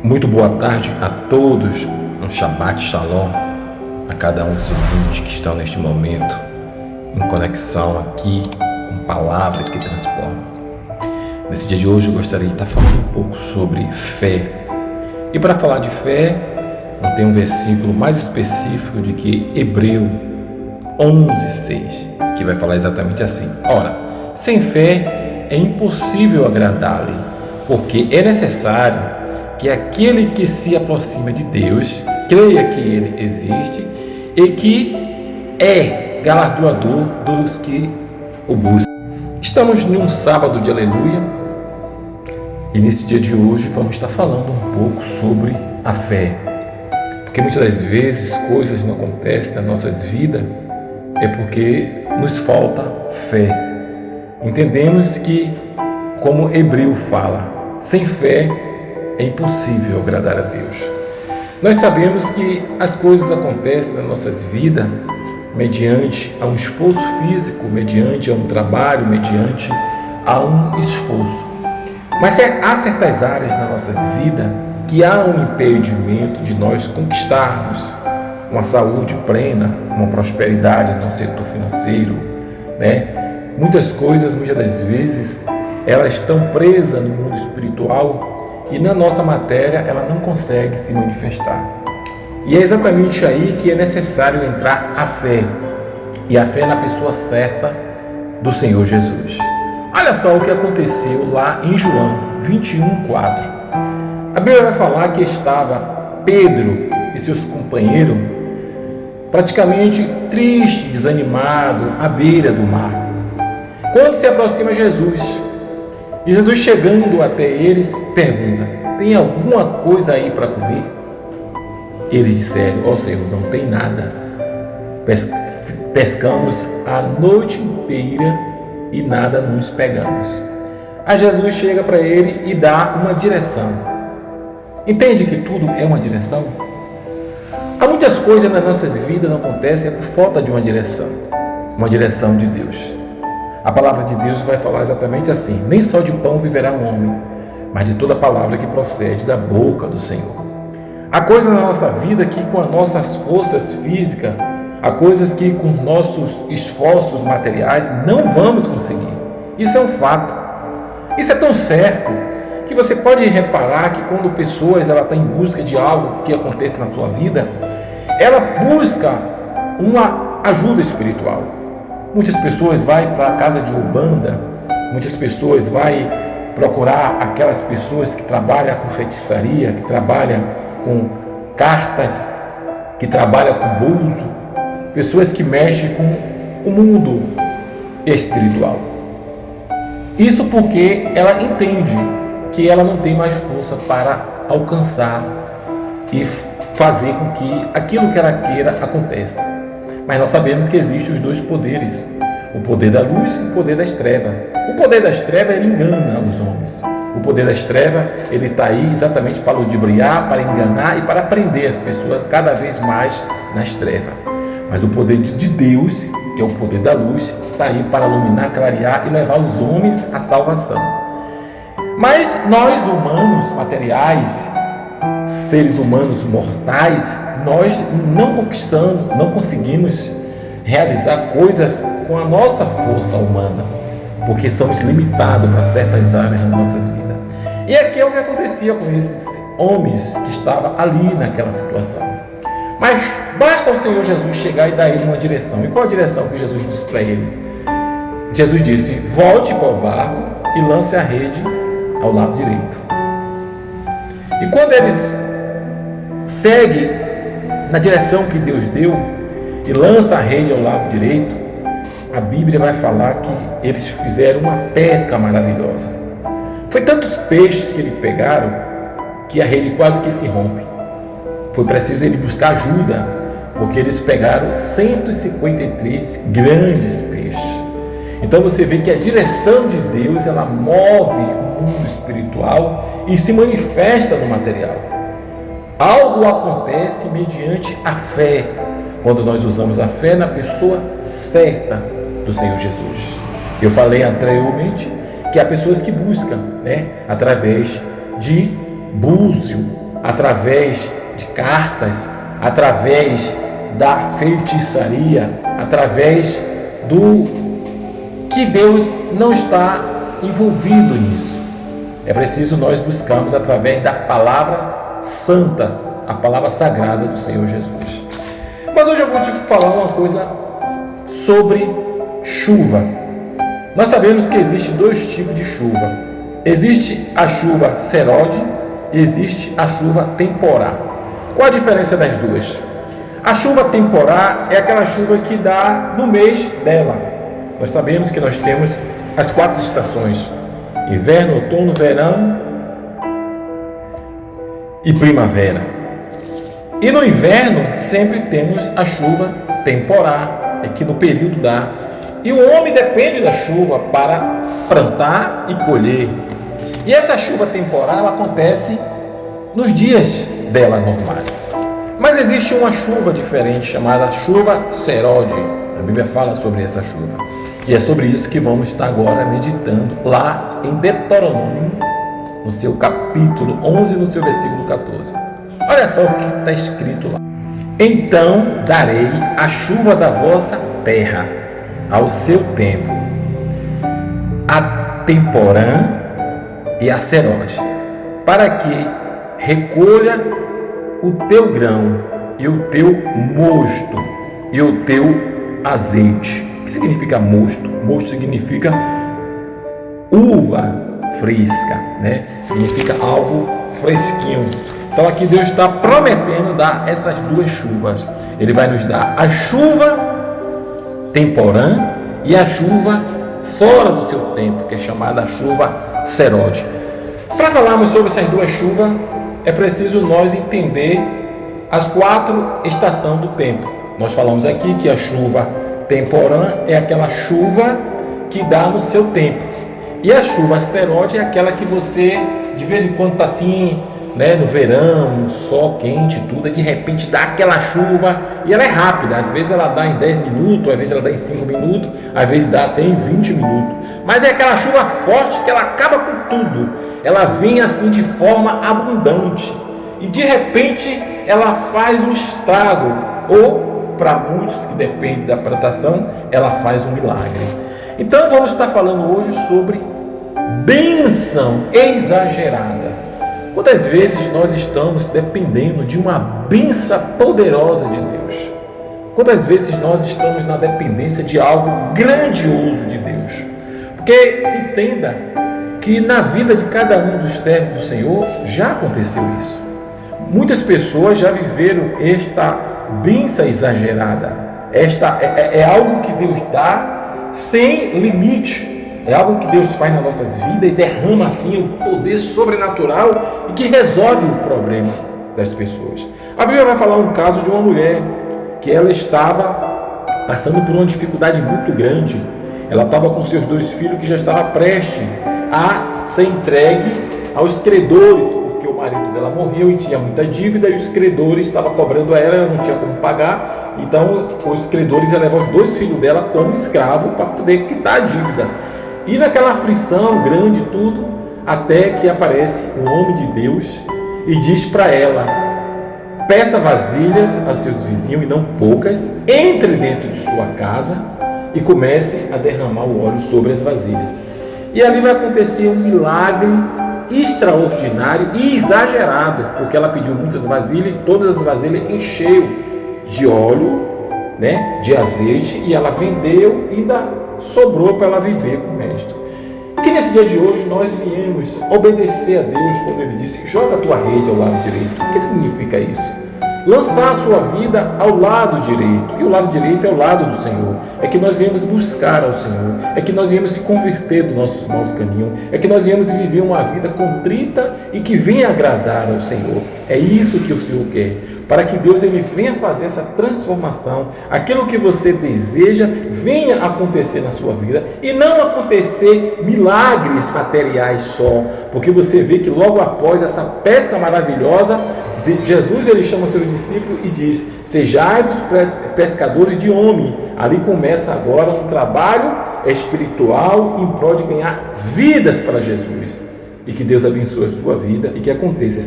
Muito boa tarde a todos, um Shabbat Shalom a cada um dos ouvintes que estão neste momento em conexão aqui com palavras que transformam. Nesse dia de hoje eu gostaria de estar falando um pouco sobre fé. E para falar de fé, não tem um versículo mais específico do que Hebreu 11:6, que vai falar exatamente assim: ora, sem fé é impossível agradar-lhe, porque é necessário que aquele que se aproxima de Deus creia que Ele existe e que é galardoador dos que o buscam. Estamos num sábado de aleluia e nesse dia de hoje vamos estar falando um pouco sobre a fé, porque muitas das vezes coisas não acontecem nas nossas vidas é porque nos falta fé. Entendemos que, como Hebreu fala, sem fé é impossível agradar a Deus. Nós sabemos que as coisas acontecem nas nossas vidas mediante a um esforço físico, mediante a um trabalho, mediante a um esforço. Mas há certas áreas nas nossas vidas que há um impedimento de nós conquistarmos uma saúde plena, uma prosperidade no setor financeiro, né? Muitas coisas, muitas das vezes, elas estão presas no mundo espiritual e na nossa matéria ela não consegue se manifestar. E é exatamente aí que é necessário entrar a fé, e a fé na pessoa certa do Senhor Jesus. Olha só o que aconteceu lá em João 21:4. A Bíblia vai falar que estava Pedro e seus companheiros praticamente triste, desanimado, à beira do mar, quando se aproxima Jesus. E Jesus, chegando até eles, pergunta: tem alguma coisa aí para comer? Eles disseram: ó Senhor, não tem nada. Pescamos a noite inteira e nada nos pegamos. Aí Jesus chega para ele e dá uma direção. Entende que tudo é uma direção? Há muitas coisas nas nossas vidas não acontecem por falta de uma direção de Deus. A palavra de Deus vai falar exatamente assim: nem só de pão viverá um homem, mas de toda palavra que procede da boca do Senhor. Há coisas na nossa vida que com as nossas forças físicas, há coisas que com nossos esforços materiais não vamos conseguir. Isso é um fato. Isso é tão certo que você pode reparar que quando pessoas estão em busca de algo que aconteça na sua vida, ela busca uma ajuda espiritual. Muitas pessoas vão para a casa de Umbanda, muitas pessoas vão procurar aquelas pessoas que trabalham com feitiçaria, que trabalham com cartas, que trabalham com buzo, pessoas que mexem com o mundo espiritual. Isso porque ela entende que ela não tem mais força para alcançar e fazer com que aquilo que ela queira aconteça. Mas nós sabemos que existem os dois poderes, o poder da luz e o poder das trevas. O poder das trevas, ele engana os homens. O poder das trevas, ele está aí exatamente para ludibriar, para enganar e para prender as pessoas cada vez mais nas trevas. Mas o poder de Deus, que é o poder da luz, está aí para iluminar, clarear e levar os homens à salvação. Mas nós humanos materiais, seres humanos mortais, nós não conseguimos realizar coisas com a nossa força humana, porque somos limitados para certas áreas das nossas vidas. E aqui é o que acontecia com esses homens que estavam ali naquela situação. Mas basta o Senhor Jesus chegar e dar a ele uma direção. E qual a direção que Jesus disse para ele? Jesus disse: volte para o barco e lance a rede ao lado direito. E quando eles seguem na direção que Deus deu e lança a rede ao lado direito, a Bíblia vai falar que eles fizeram uma pesca maravilhosa. Foi tantos peixes que eles pegaram que a rede quase que se rompe. Foi preciso ele buscar ajuda, porque eles pegaram 153 grandes peixes. Então você vê que a direção de Deus, ela move o mundo espiritual e se manifesta no material. Algo acontece mediante a fé, quando nós usamos a fé na pessoa certa do Senhor Jesus. Eu falei anteriormente que há pessoas que buscam, através de búzio, através de cartas, através da feitiçaria, através do que Deus não está envolvido nisso. É preciso nós buscarmos através da palavra santa, a palavra sagrada do Senhor Jesus. Mas hoje eu vou te falar uma coisa sobre chuva. Nós sabemos que existe dois tipos de chuva. Existe a chuva serode e existe a chuva temporá. Qual a diferença das duas? A chuva temporá é aquela chuva que dá no mês dela. Nós sabemos que nós temos as 4 estações: inverno, outono, verão e primavera. E no inverno sempre temos a chuva temporá, é que no período dá. E o homem depende da chuva para plantar e colher. E essa chuva temporá ela acontece nos dias dela normais. Mas existe uma chuva diferente chamada chuva serode. A Bíblia fala sobre essa chuva. E é sobre isso que vamos estar agora meditando lá em Deuteronômio, no seu capítulo 11, no seu versículo 14. Olha só o que está escrito lá. Então darei a chuva da vossa terra ao seu tempo, a temporã e a serode, para que recolha o teu grão e o teu mosto e o teu azeite. O que significa mosto? Mosto significa uva fresca, né? Significa algo fresquinho. Então aqui Deus está prometendo dar essas duas chuvas. Ele vai nos dar a chuva temporã e a chuva fora do seu tempo, que é chamada chuva serode. Para falarmos sobre essas duas chuvas, é preciso nós entender as 4 estações do tempo. Nós falamos aqui que a chuva temporã é aquela chuva que dá no seu tempo. E a chuva serode é aquela que você, de vez em quando, está assim, né, no verão, sol quente, tudo, e de repente dá aquela chuva, e ela é rápida. Às vezes ela dá em 10 minutos, às vezes ela dá em 5 minutos, às vezes dá até em 20 minutos. Mas é aquela chuva forte que ela acaba com tudo. Ela vem assim de forma abundante. E de repente ela faz um estrago. Ou, para muitos que dependem da plantação, ela faz um milagre. Então vamos estar falando hoje sobre bênção exagerada. Quantas vezes nós estamos dependendo de uma bênção poderosa de Deus? Quantas vezes nós estamos na dependência de algo grandioso de Deus? Porque entenda que na vida de cada um dos servos do Senhor já aconteceu isso. Muitas pessoas já viveram esta bênção exagerada. Esta é algo que Deus dá sem limite. É algo que Deus faz nas nossas vidas e derrama assim o poder sobrenatural e que resolve o problema das pessoas. A Bíblia vai falar um caso de uma mulher que ela estava passando por uma dificuldade muito grande. Ela estava com seus 2 filhos que já estavam prestes a ser entregue aos credores, porque o marido dela morreu e tinha muita dívida e os credores estavam cobrando a ela não tinha como pagar. Então os credores iam levar os 2 filhos dela como escravo para poder quitar a dívida. E naquela aflição grande tudo, até que aparece um homem de Deus e diz para ela: peça vasilhas aos seus vizinhos e não poucas, entre dentro de sua casa e comece a derramar o óleo sobre as vasilhas. E ali vai acontecer um milagre extraordinário e exagerado, porque ela pediu muitas vasilhas e todas as vasilhas encheu de óleo, né, de azeite, e ela vendeu e ainda sobrou para ela viver com o resto. Que nesse dia de hoje nós viemos obedecer a Deus quando Ele disse: joga a tua rede ao lado direito. O que significa isso? Lançar a sua vida ao lado direito. E o lado direito é o lado do Senhor. É que nós viemos buscar ao Senhor. É que nós viemos se converter dos nossos maus caminhos. É que nós viemos viver uma vida contrita e que venha agradar ao Senhor. É isso que o Senhor quer. Para que Deus ele venha fazer essa transformação. Aquilo que você deseja venha acontecer na sua vida. E não acontecer milagres materiais só. Porque você vê que logo após essa pesca maravilhosa, Jesus ele chama seus discípulos e diz: sejai-vos pescadores de homem. Ali começa agora um trabalho espiritual em prol de ganhar vidas para Jesus. E que Deus abençoe a sua vida e que aconteça